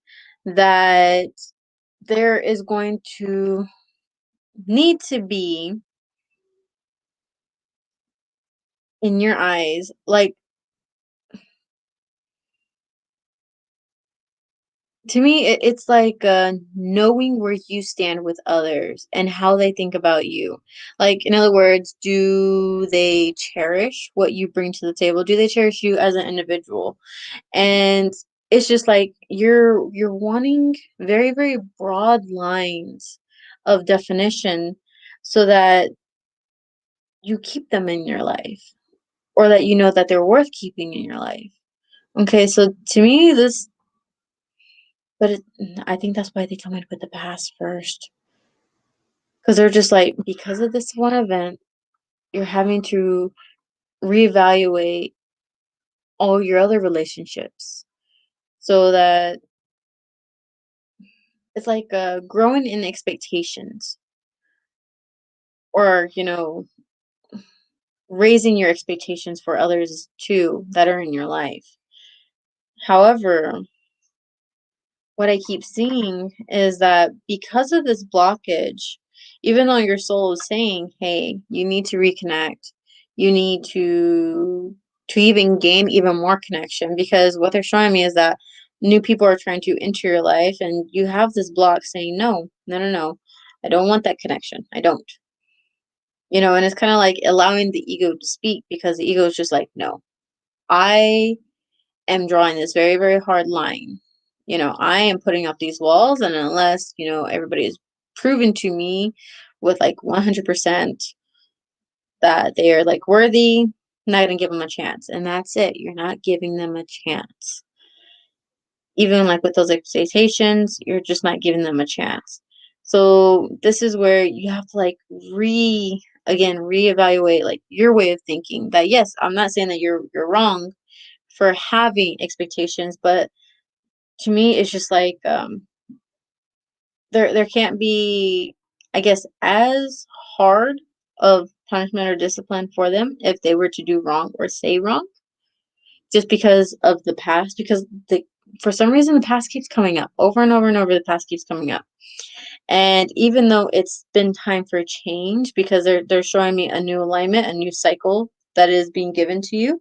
that there is going to need to be in your eyes, like, to me, it's like knowing where you stand with others and how they think about you. Like, in other words, do they cherish what you bring to the table? Do they cherish you as an individual? And it's just like you're wanting very, very broad lines of definition so that you keep them in your life or that you know that they're worth keeping in your life. Okay, so to me, but I think that's why they tell me to put the past first. Because they're just like, because of this one event, you're having to reevaluate all your other relationships so that it's like growing in expectations or, raising your expectations for others too that are in your life. However, what I keep seeing is that because of this blockage, even though your soul is saying, "Hey, you need to reconnect. You need to even gain even more connection," because what they're showing me is that new people are trying to enter your life and you have this block saying, "No, no, no, no. I don't want that connection. I don't." And it's kind of like allowing the ego to speak because the ego is just like, "No. I am drawing this very, very hard line. I am putting up these walls, and unless, everybody is proven to me with like 100% that they are like worthy, I'm not going to give them a chance." And that's it. You're not giving them a chance. Even like with those expectations, you're just not giving them a chance. So this is where you have to like reevaluate like your way of thinking that yes, I'm not saying that you're wrong for having expectations, but to me it's just like there can't be, I guess, as hard of punishment or discipline for them if they were to do wrong or say wrong, just because of the past. Because the for some reason the past keeps coming up over and over and over. The past keeps coming up, and even though it's been time for change, because they're showing me a new alignment, a new cycle that is being given to you.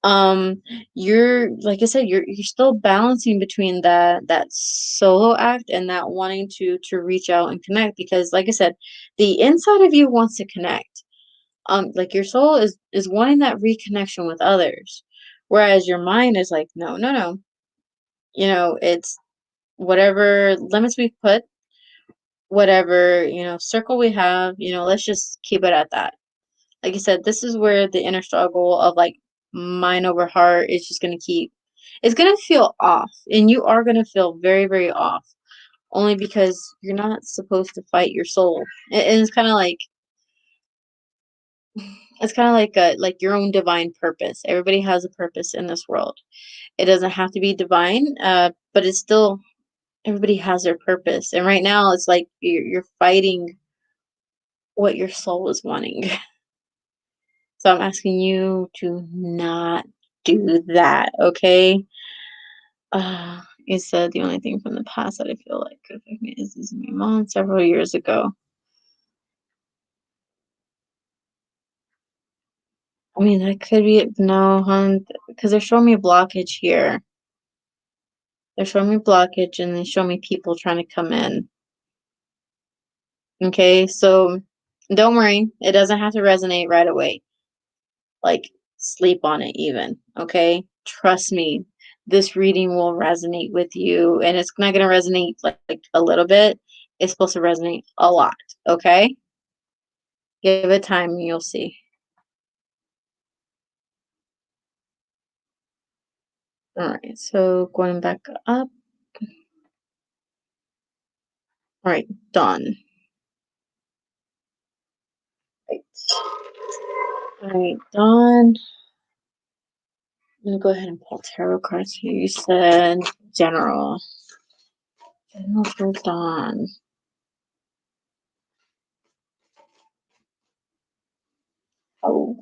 um you're, like I said, you're still balancing between that solo act and that wanting to reach out and connect, because like I said, the inside of you wants to connect. Like your soul is wanting that reconnection with others, whereas your mind is like, no, no, no, it's whatever limits we put, whatever, circle we have, let's just keep it at that. Like I said, this is where the inner struggle of like mind over heart is just going to keep, it's going to feel off. And you are going to feel very, very off, only because you're not supposed to fight your soul. And it's kind of like, like your own divine purpose. Everybody has a purpose in this world. It doesn't have to be divine, but it's still, everybody has their purpose. And right now it's like you're fighting what your soul is wanting. So I'm asking you to not do that, okay? You said the only thing from the past that I feel like could affect me is my mom several years ago. I mean, that could be it. No, hon, because they're showing me a blockage here. They're showing me blockage and they show me people trying to come in. Okay, so don't worry, it doesn't have to resonate right away. Like, sleep on it even, okay? Trust me, this reading will resonate with you, and it's not going to resonate like a little bit. It's supposed to resonate a lot, okay? Give it time and you'll see. All right, so going back up. All right, done. Right. All right, done. I'm gonna go ahead and pull tarot cards here. You said general. General for Dawn. Oh.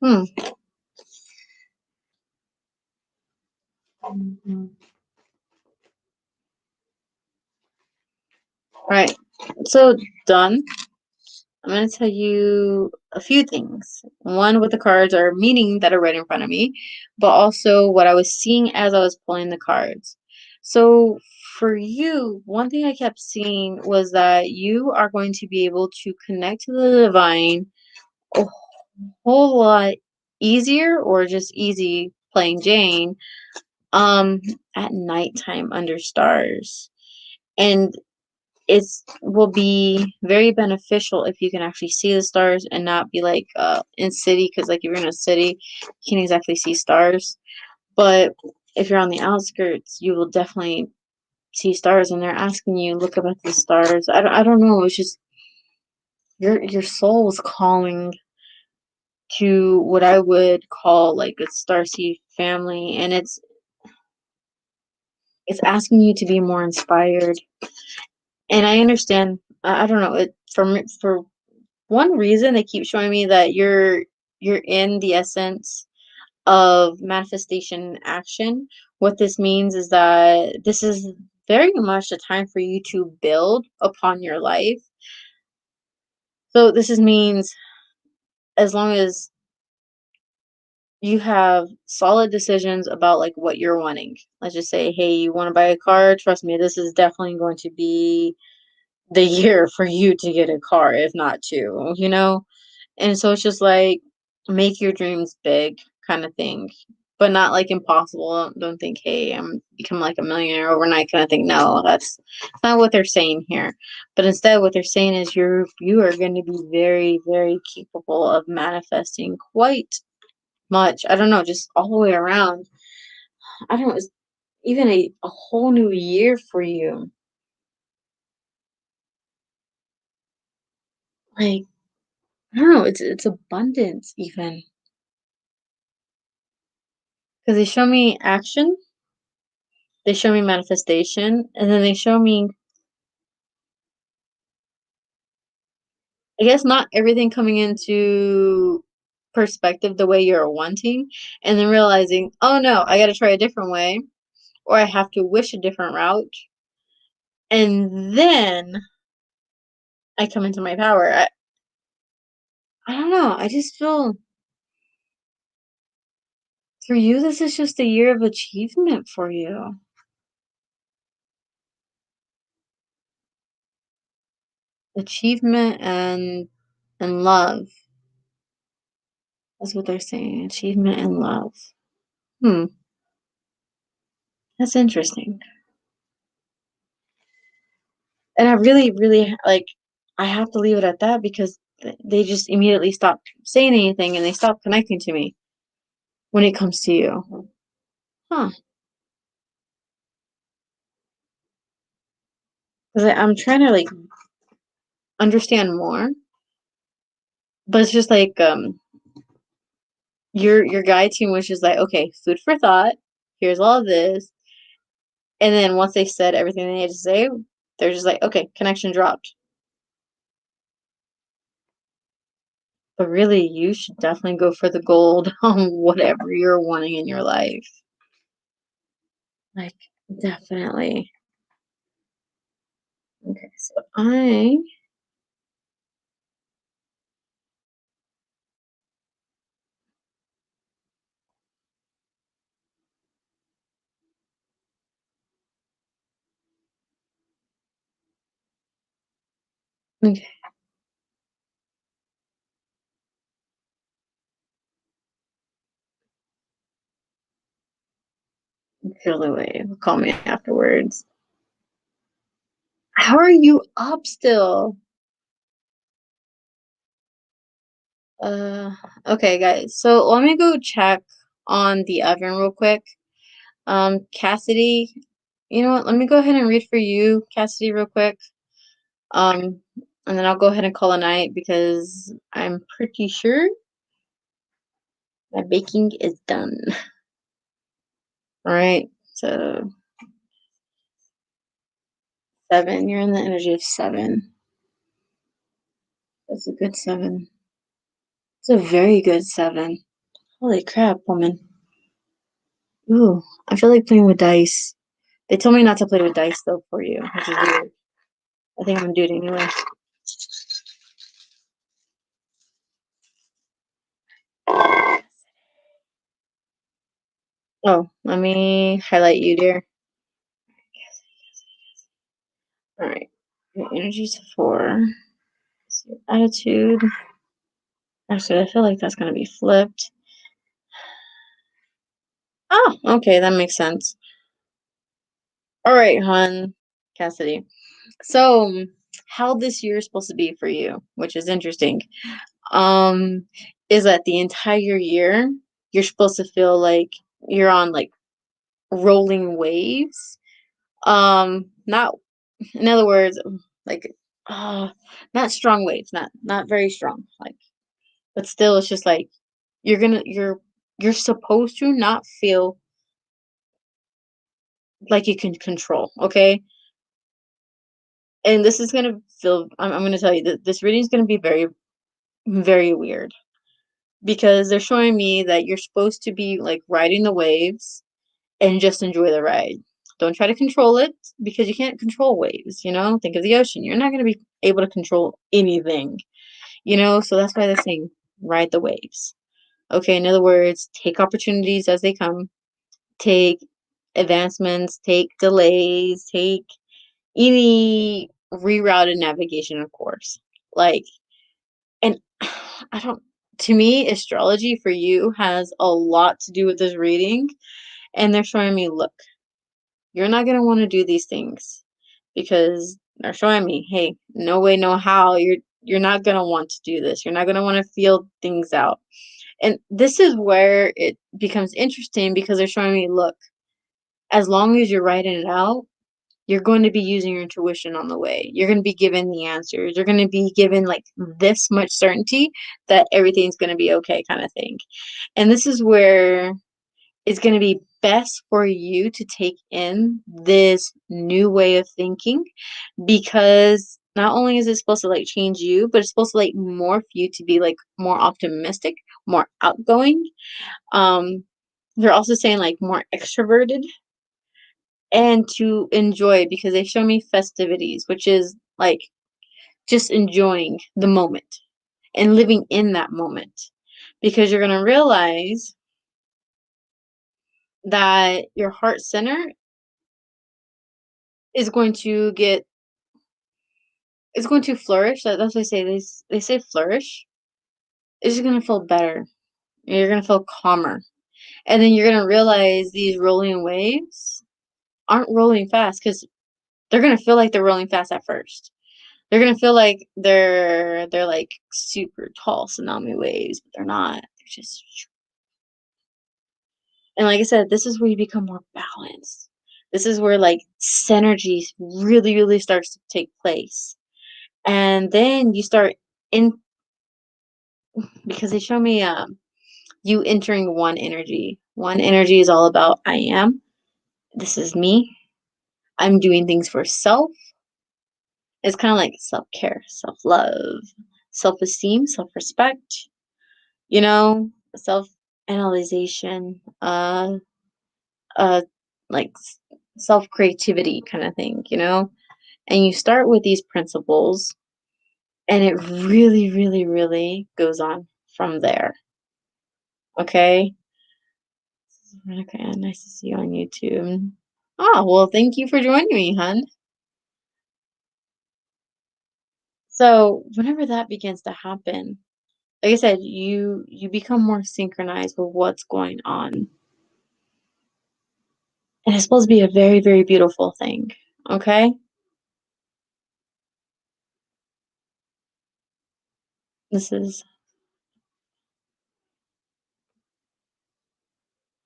Hmm. Mhm. All right, so done. I'm going to tell you a few things. One, with the cards are meaning that are right in front of me, but also what I was seeing as I was pulling the cards. So for you, one thing I kept seeing was that you are going to be able to connect to the divine a whole lot easier, or just easy plain Jane, um, at nighttime under stars. And it's will be very beneficial if you can actually see the stars and not be like in city, because like if you're in a city you can't exactly see stars, but if you're on the outskirts you will definitely see stars, and they're asking you look up at the stars. I don't know, it's just your soul is calling to what I would call like a starseed family, and it's asking you to be more inspired. And I understand, I don't know, it for one reason they keep showing me that you're in the essence of manifestation action. What this means is that this is very much a time for you to build upon your life. So means as long as you have solid decisions about like what you're wanting. Let's just say, hey, you want to buy a car, trust me, this is definitely going to be the year for you to get a car, if not two. And so it's just like make your dreams big kind of thing, but not like impossible. Don't think, hey, I'm become like a millionaire overnight kind of thing. No, that's not what they're saying here. But instead, what they're saying is you are going to be very, very capable of manifesting quite much. I don't know, just all the way around. I don't know, it's even a whole new year for you. Like, I don't know, it's abundance even. Because they show me action, they show me manifestation, and then they show me, I guess, not everything coming into perspective the way you're wanting, and then realizing, oh no, I got to try a different way, or I have to wish a different route, and then I come into my power. I don't know. I just feel for you, this is just a year of achievement for you. Achievement and love. That's what they're saying. Achievement and love. That's interesting. And I really, really like, I have to leave it at that because they just immediately stopped saying anything and they stopped connecting to me when it comes to you. Huh. Because I'm trying to like understand more, but it's just like your guide team was just like, okay, food for thought. Here's all of this. And then once they said everything they needed to say, they're just like, okay, connection dropped. But really, you should definitely go for the gold on whatever you're wanting in your life. Like, definitely. Okay, so okay, feel the way. Call me afterwards. How are you up still? Uh, okay, guys. So let me go check on the oven real quick. Cassidy, you know what? Let me go ahead and read for you, Cassidy, real quick. Um, and then I'll go ahead and call a night because I'm pretty sure my baking is done. All right. So 7. You're in the energy of 7. That's a good 7. It's a very good 7. Holy crap, woman. Ooh, I feel like playing with dice. They told me not to play with dice though for you, which is weird. I think I'm gonna do it anyway. Oh, let me highlight you, dear. All right. Your energy's 4. Your attitude. Actually, I feel like that's gonna be flipped. Oh, okay, that makes sense. All right, hon, Cassidy. So, how this year is supposed to be for you, which is interesting, um, is that the entire year you're supposed to feel like you're on like rolling waves. Not, in other words, like not strong waves, not very strong, like, but still, it's just like you're supposed to not feel like you can control, okay? And this is gonna feel. I'm gonna tell you that this reading is gonna be very, very weird because they're showing me that you're supposed to be like riding the waves and just enjoy the ride. Don't try to control it because you can't control waves, you know? Think of the ocean. You're not going to be able to control anything, you know? So that's why they're saying ride the waves. Okay, in other words, take opportunities as they come, take advancements, take delays, take any rerouted navigation, of course. Like, and I don't, to me, astrology for you has a lot to do with this reading. And they're showing me, look, you're not going to want to do these things because they're showing me, hey, no way, no how. You're not going to want to do this. You're not going to want to feel things out. And this is where it becomes interesting because they're showing me, look, as long as you're writing it out, you're going to be using your intuition on the way. You're going to be given the answers. You're going to be given like this much certainty that everything's going to be okay, kind of thing. And this is where it's going to be best for you to take in this new way of thinking, because not only is it supposed to like change you, but it's supposed to like morph you to be like more optimistic, more outgoing. They're also saying like more extroverted, and to enjoy, because they show me festivities, which is like just enjoying the moment and living in that moment, because you're going to realize that your heart center is going to get it's going to flourish. That's what they say. They say flourish. It's just going to feel better. You're going to feel calmer. And then you're going to realize these rolling waves aren't rolling fast, because they're going to feel like they're rolling fast at first. They're going to feel like they're like super tall tsunami waves, but they're not. They're just, and like I said, this is where you become more balanced. This is where like synergy really, really starts to take place. And then you start in, because they show me you entering one energy. One energy is all about I am. This is me. I'm doing things for self. It's kind of like self-care, self-love, self-esteem, self-respect, self-analyzation, uh, like self-creativity kind of thing. And you start with these principles, and it really, really, really goes on from there. Okay? Okay, nice to see you on YouTube. Oh, well, thank you for joining me, hun. So whenever that begins to happen, like I said, you become more synchronized with what's going on. And it's supposed to be a very, very beautiful thing. Okay? This is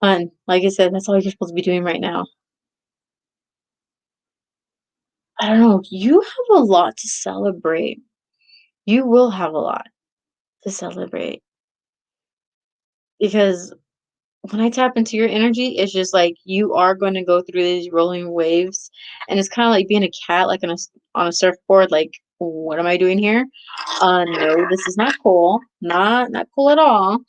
fun. Like I said, that's all you're supposed to be doing right now. I don't know. You have a lot to celebrate. You will have a lot to celebrate, because when I tap into your energy, it's just like you are going to go through these rolling waves, and it's kind of like being a cat, like on a surfboard. Like, what am I doing here? No, this is not cool. Not cool at all.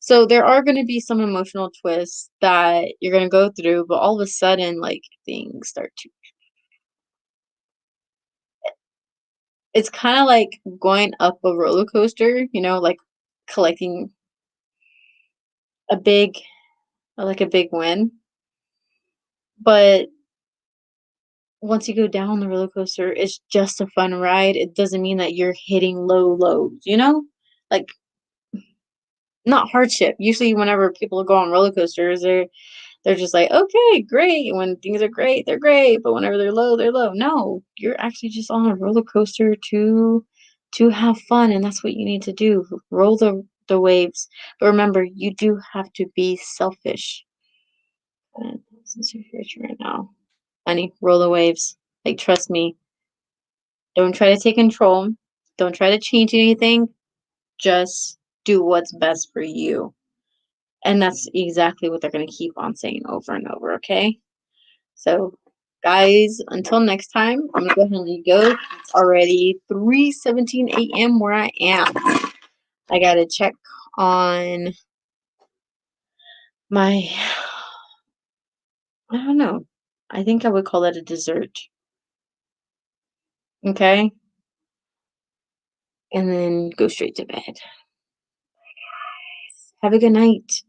So there are going to be some emotional twists that you're going to go through, but all of a sudden, like things start to. It's kind of like going up a roller coaster, like collecting a big, like a big win, but once you go down the roller coaster, it's just a fun ride. It doesn't mean that you're hitting low lows. Like, not hardship. Usually whenever people go on roller coasters, they're just like, okay, great. When things are great, they're great. But whenever they're low, they're low. No, you're actually just on a roller coaster to have fun, and that's what you need to do. Roll the waves. But remember, you do have to be selfish. Since you're here right now, honey, roll the waves. Like, trust me. Don't try to take control. Don't try to change anything. Just do what's best for you. And that's exactly what they're going to keep on saying over and over, okay? So, guys, until next time, I'm going to go ahead and let you go. It's already 3:17 a.m. where I am. I got to check on my, I don't know. I think I would call that a dessert. Okay? And then go straight to bed. Have a good night.